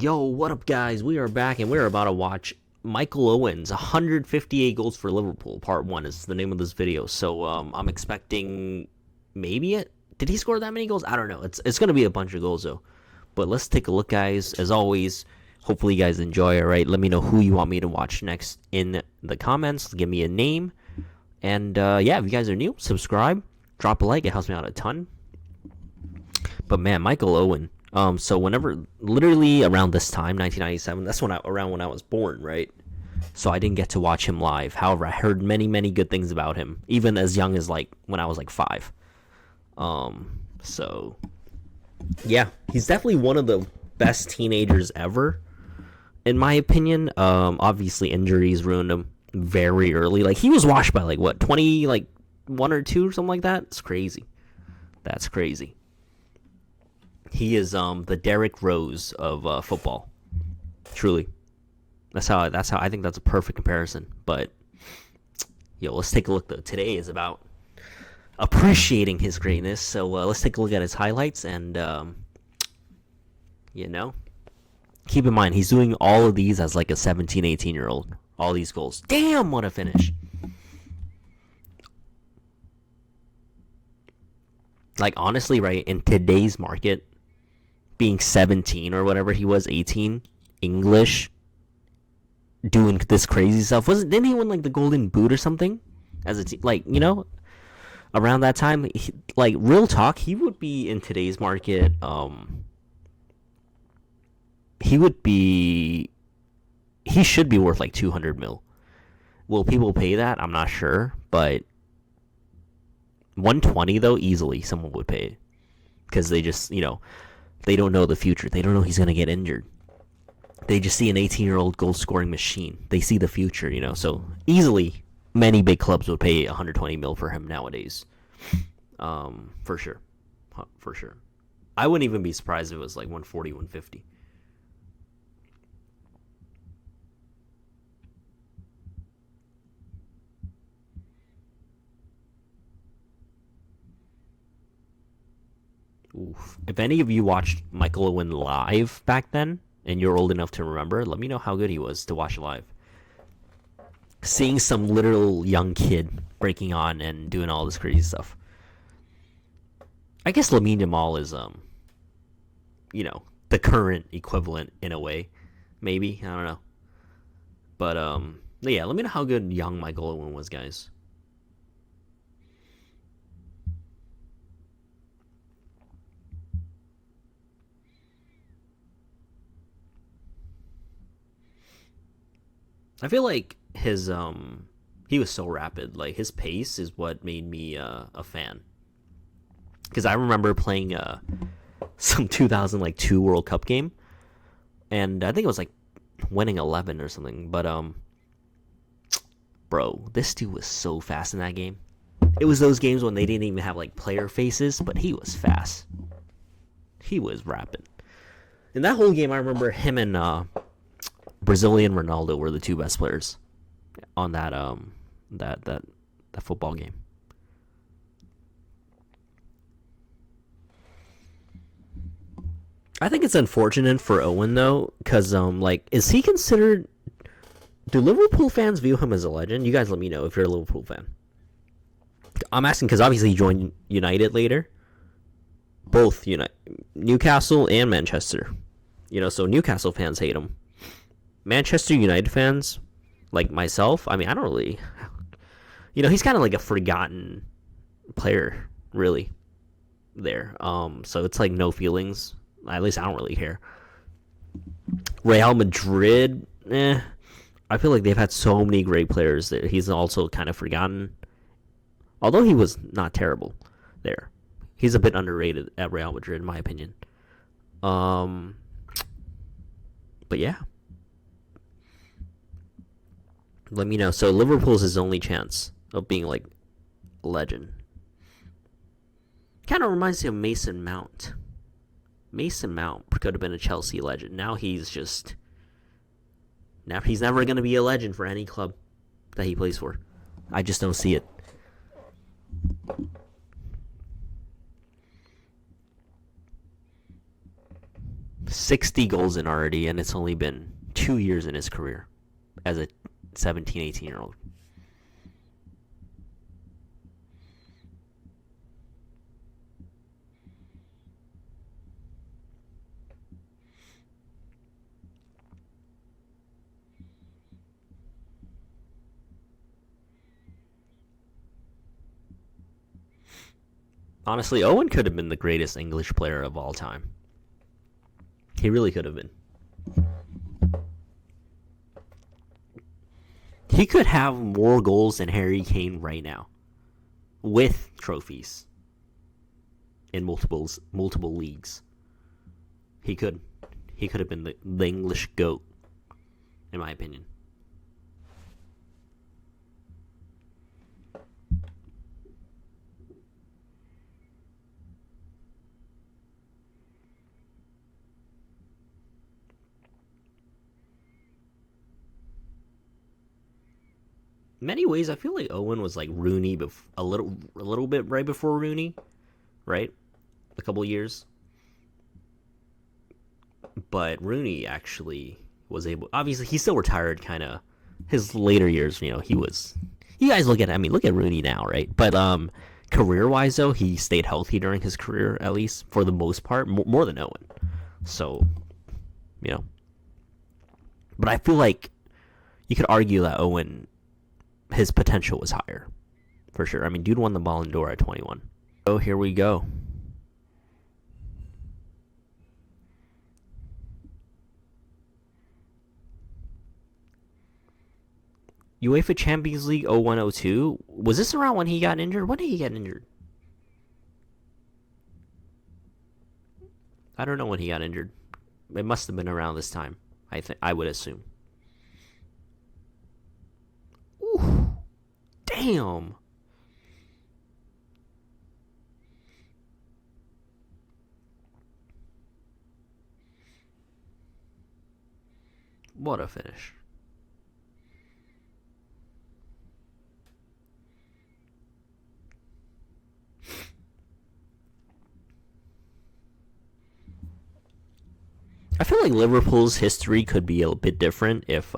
Yo, what up, guys? We are back, and we're about to watch Michael Owen's 158 goals for Liverpool. Part 1 is the name of this video. So, I'm expecting maybe it. Did he score that many goals? I don't know. It's going to be a bunch of goals, though. But let's take a look, guys. As always, hopefully you guys enjoy, all right? Let me know who you want me to watch next in the comments. Give me a name. And, yeah, if you guys are new, subscribe. Drop a like. It helps me out a ton. But, man, Michael Owen. So whenever, literally around this time, 1997, that's around when I was born, right? So I didn't get to watch him live. However, I heard many, many good things about him, even as young as when I was 5. So yeah, he's definitely one of the best teenagers ever, in my opinion. Obviously injuries ruined him very early. He was washed by 20, 1 or 2 or something like that. It's crazy. That's crazy. He is the Derrick Rose of football. Truly. That's how I think that's a perfect comparison. But let's take a look though. Today is about appreciating his greatness. So let's take a look at his highlights and keep in mind he's doing all of these as a 17, 18-year-old. All these goals. Damn, what a finish. Honestly, right, in today's market, being 17 or whatever he was, 18, English, doing this crazy stuff. Didn't he win the Golden Boot or something? As a around that time, real talk, he would be in today's market. He should be worth 200 mil. Will people pay that? I'm not sure, but 120 though, easily someone would pay it because they just they don't know the future. They don't know he's going to get injured. They just see an 18-year-old goal-scoring machine. They see the future, So easily, many big clubs would pay 120 mil for him nowadays. For sure. For sure. I wouldn't even be surprised if it was 140, 150. Oof. If any of you watched Michael Owen live back then, and you're old enough to remember, let me know how good he was to watch live. Seeing some literal young kid breaking on and doing all this crazy stuff. I guess Lamine Yamal is, the current equivalent in a way. Maybe. I don't know. But, yeah, let me know how good young Michael Owen was, guys. I feel like his he was so rapid. His pace is what made me a fan. Because I remember playing some 2002 World Cup game, and I think it was winning 11 or something. But bro, this dude was so fast in that game. It was those games when they didn't even have player faces, but he was fast. He was rapid. In that whole game, I remember him and Brazilian Ronaldo were the two best players on that that football game. I think it's unfortunate for Owen though, because is he considered? Do Liverpool fans view him as a legend? You guys let me know if you're a Liverpool fan. I'm asking because obviously he joined United later. Both Newcastle and Manchester. So Newcastle fans hate him. Manchester United fans, like myself, I don't really... he's kind of a forgotten player, really, there. So it's no feelings. At least I don't really care. Real Madrid, I feel like they've had so many great players that he's also kind of forgotten. Although he was not terrible there. He's a bit underrated at Real Madrid, in my opinion. But yeah. Let me know. So Liverpool's his only chance of being a legend. Kind of reminds me of Mason Mount. Mason Mount could have been a Chelsea legend. Now he's never going to be a legend for any club that he plays for. I just don't see it. 60 goals in already, and it's only been 2 years in his career as a 17, 18-year-old. Honestly, Owen could have been the greatest English player of all time. He really could have been. He could have more goals than Harry Kane right now, with trophies in multiple leagues. He could. He could have been the English GOAT, in my opinion. In many ways, I feel like Owen was like Rooney, a little bit right before Rooney, right? A couple of years, but Rooney actually was able. Obviously, he still retired. Kind of his later years, he was. You guys look at. I mean, look at Rooney now, right? But career wise, though, he stayed healthy during his career, at least for the most part, more than Owen. So, you know, but I feel like you could argue that Owen, his potential was higher, for sure. I mean, dude won the Ballon d'Or at 21. So here we go. UEFA Champions League 01-02. Was this around when he got injured? When did he get injured? I don't know when he got injured. It must have been around this time. I would assume. Ooh, damn. What a finish. I feel like Liverpool's history could be a bit different if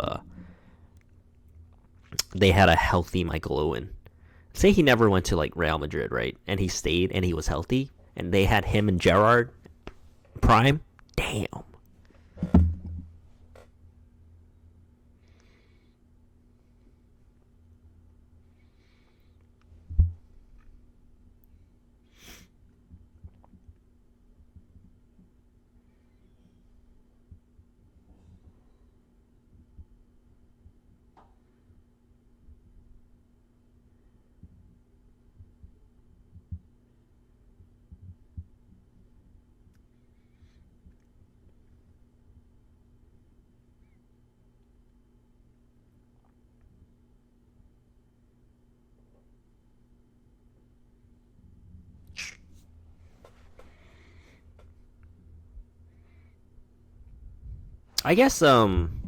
they had a healthy Michael Owen. Say he never went to like Real Madrid, right? And he stayed and he was healthy, and they had him and Gerrard prime. Damn. I guess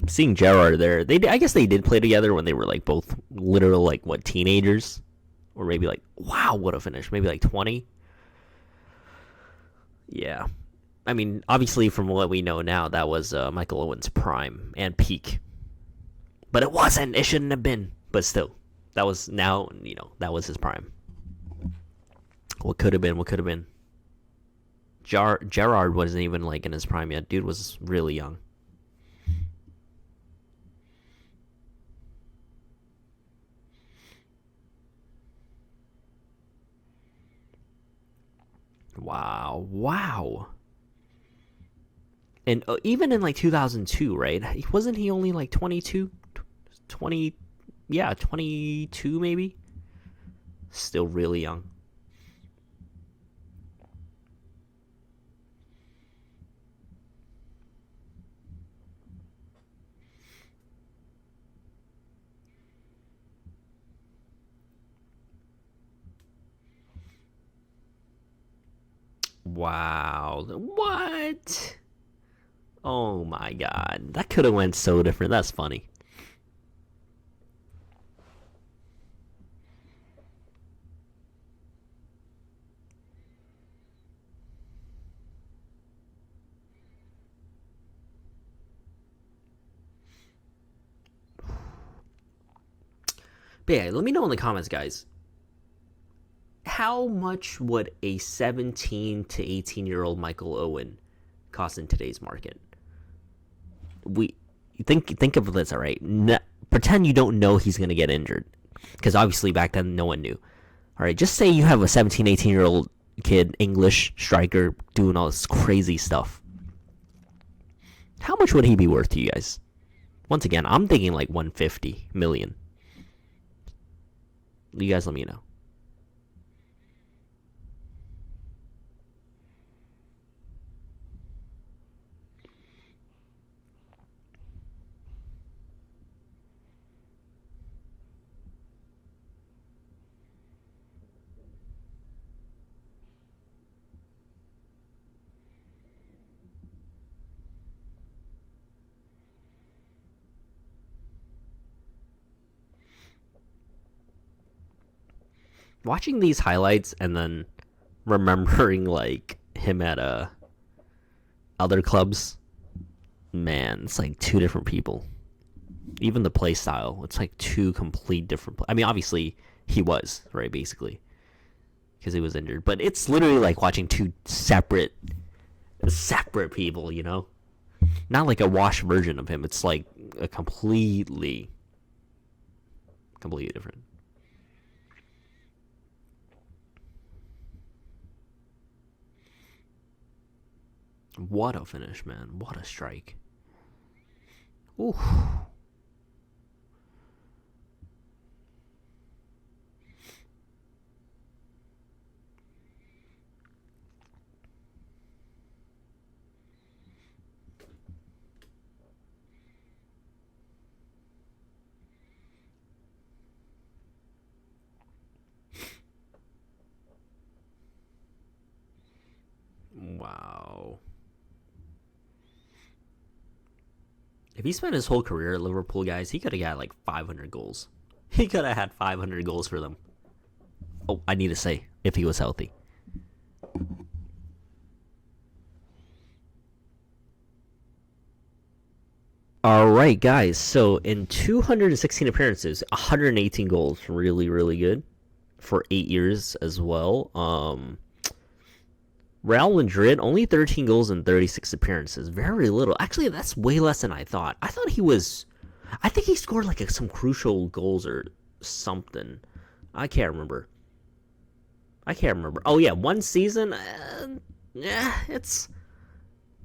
seeing Gerrard there, I guess they did play together when they were like both literal like what teenagers, or maybe like wow what a finish, maybe like 20. Yeah, I mean obviously from what we know now that was Michael Owen's prime and peak, but it wasn't. It shouldn't have been. But still, that was now that was his prime. What could have been? What could have been? Gerrard wasn't even like in his prime yet. Dude was really young. Wow. Wow. And even in like 2002, right? Wasn't he only like 22? 20, yeah, 22 maybe? Still really young. Wow. What? Oh my god. That could have went so different. That's funny. But yeah, let me know in the comments, guys. How much would a 17 to 18-year-old Michael Owen cost in today's market? We think of this, all right? Pretend you don't know he's going to get injured, because obviously back then no one knew. All right, just say you have a 17, 18-year-old kid, English striker, doing all this crazy stuff. How much would he be worth to you guys? Once again, I'm thinking like 150 million. You guys let me know. Watching these highlights and then remembering like him at other clubs, man, it's like two different people. Even the play style, it's like two complete different. I mean, obviously he was right, basically, because he was injured. But it's literally like watching two separate people. You know, not like a wash version of him. It's like a completely different. What a finish, man. What a strike. Ooh. Wow. If he spent his whole career at Liverpool, guys, he could have got like 500 goals. He could have had 500 goals for them. Oh, I need to say, if he was healthy. All right, guys. So in 216 appearances, 118 goals, really, really good for 8 years as well. Real Madrid, only 13 goals in 36 appearances. Very little. Actually, that's way less than I thought. I think he scored like some crucial goals or something. I can't remember. Oh, yeah, one season. It's...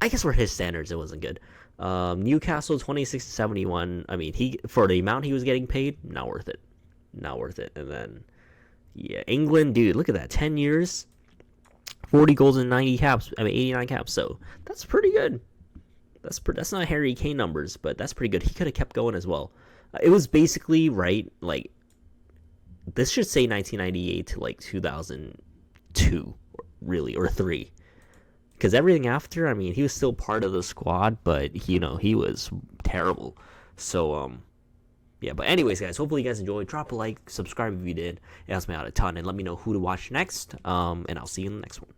I guess for his standards, it wasn't good. Newcastle, 26-71. I mean, for the amount he was getting paid, not worth it. And then, yeah, England, dude, look at that. 10 years. 40 goals and 89 caps. So that's pretty good. That's not Harry Kane numbers, but that's pretty good. He could have kept going as well. It was basically right. Like this should say 1998 to like 2002, really, or 3. Because everything after, I mean, he was still part of the squad, but you know he was terrible. So yeah. But anyways, guys, hopefully you guys enjoyed. Drop a like, subscribe if you did. It helps me out a ton, and let me know who to watch next. And I'll see you in the next one.